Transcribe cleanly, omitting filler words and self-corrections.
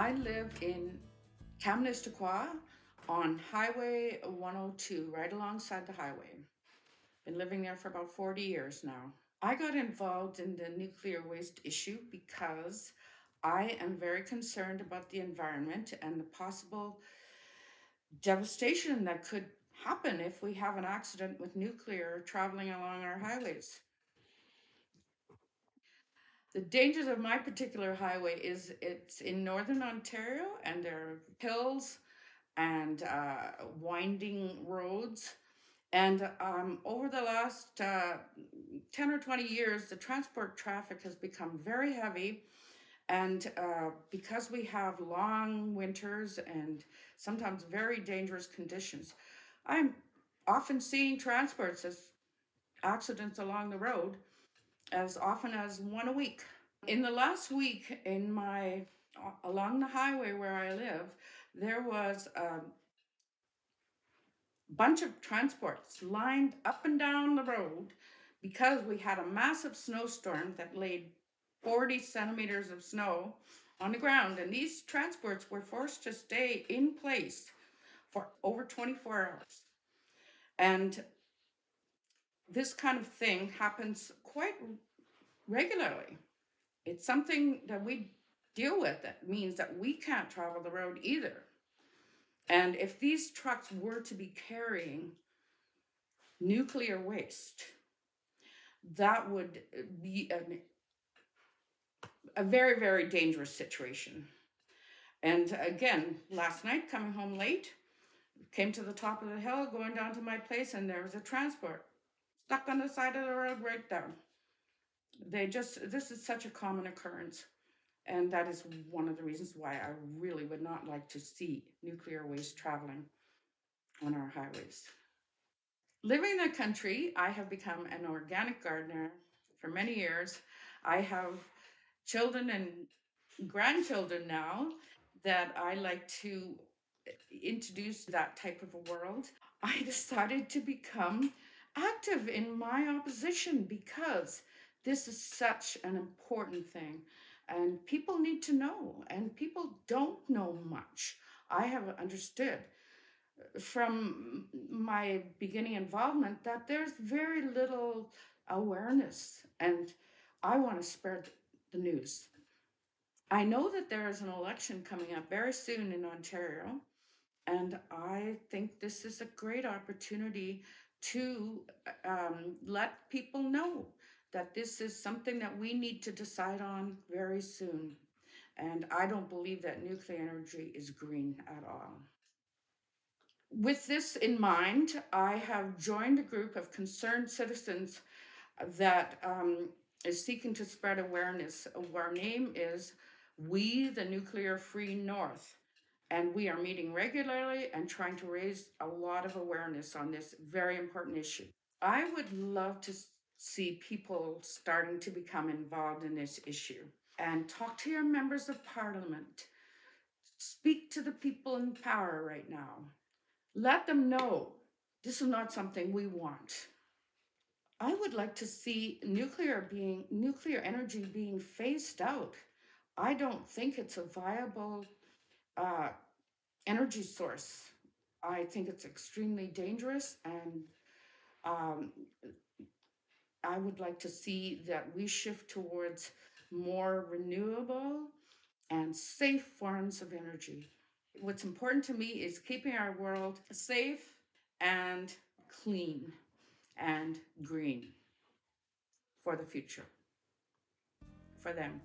I live in Kaministiquia on Highway 102, right alongside the highway. Been living there for about 40 years now. I got involved in the nuclear waste issue because I am very concerned about the environment and the possible devastation that could happen if we have an accident with nuclear traveling along our highways. The dangers of my particular highway is it's in Northern Ontario and there are hills and winding roads. And over the last 10 or 20 years, the transport traffic has become very heavy. And because we have long winters and sometimes very dangerous conditions, I'm often seeing transports as accidents along the road as often as one a week. In the last week, in my along the highway where I live, there was a bunch of transports lined up and down the road because we had a massive snowstorm that laid 40 centimeters of snow on the ground. And these transports were forced to stay in place for over 24 hours. And this kind of thing happens quite regularly. It's something that we deal with that means that we can't travel the road either. And if these trucks were to be carrying nuclear waste, that would be a very, very dangerous situation. And again, last night, coming home late, came to the top of the hill, going down to my place, and there was a transport stuck on the side of the road right there. This is such a common occurrence. And that is one of the reasons why I really would not like to see nuclear waste traveling on our highways. Living in the country, I have become an organic gardener for many years. I have children and grandchildren now that I like to introduce that type of a world. I decided to become active in my opposition because this is such an important thing and people need to know, and people don't know much. I have understood from my beginning involvement that there's very little awareness, and I want to spread the news. I know that there is an election coming up very soon in Ontario, and I think this is a great opportunity to let people know that this is something that we need to decide on very soon. And I don't believe that nuclear energy is green at all. With this in mind, I have joined a group of concerned citizens that is seeking to spread awareness. Our name is We the Nuclear Free North. And we are meeting regularly and trying to raise a lot of awareness on this very important issue. I would love to see people starting to become involved in this issue and talk to your members of parliament. Speak to the people in power right now. Let them know this is not something we want. I would like to see nuclear energy being phased out. I don't think it's a viable uh, energy source. I think it's extremely dangerous, and um, I would like to see that we shift towards more renewable and safe forms of energy. What's important to me is keeping our world safe and clean and green for the future, for them.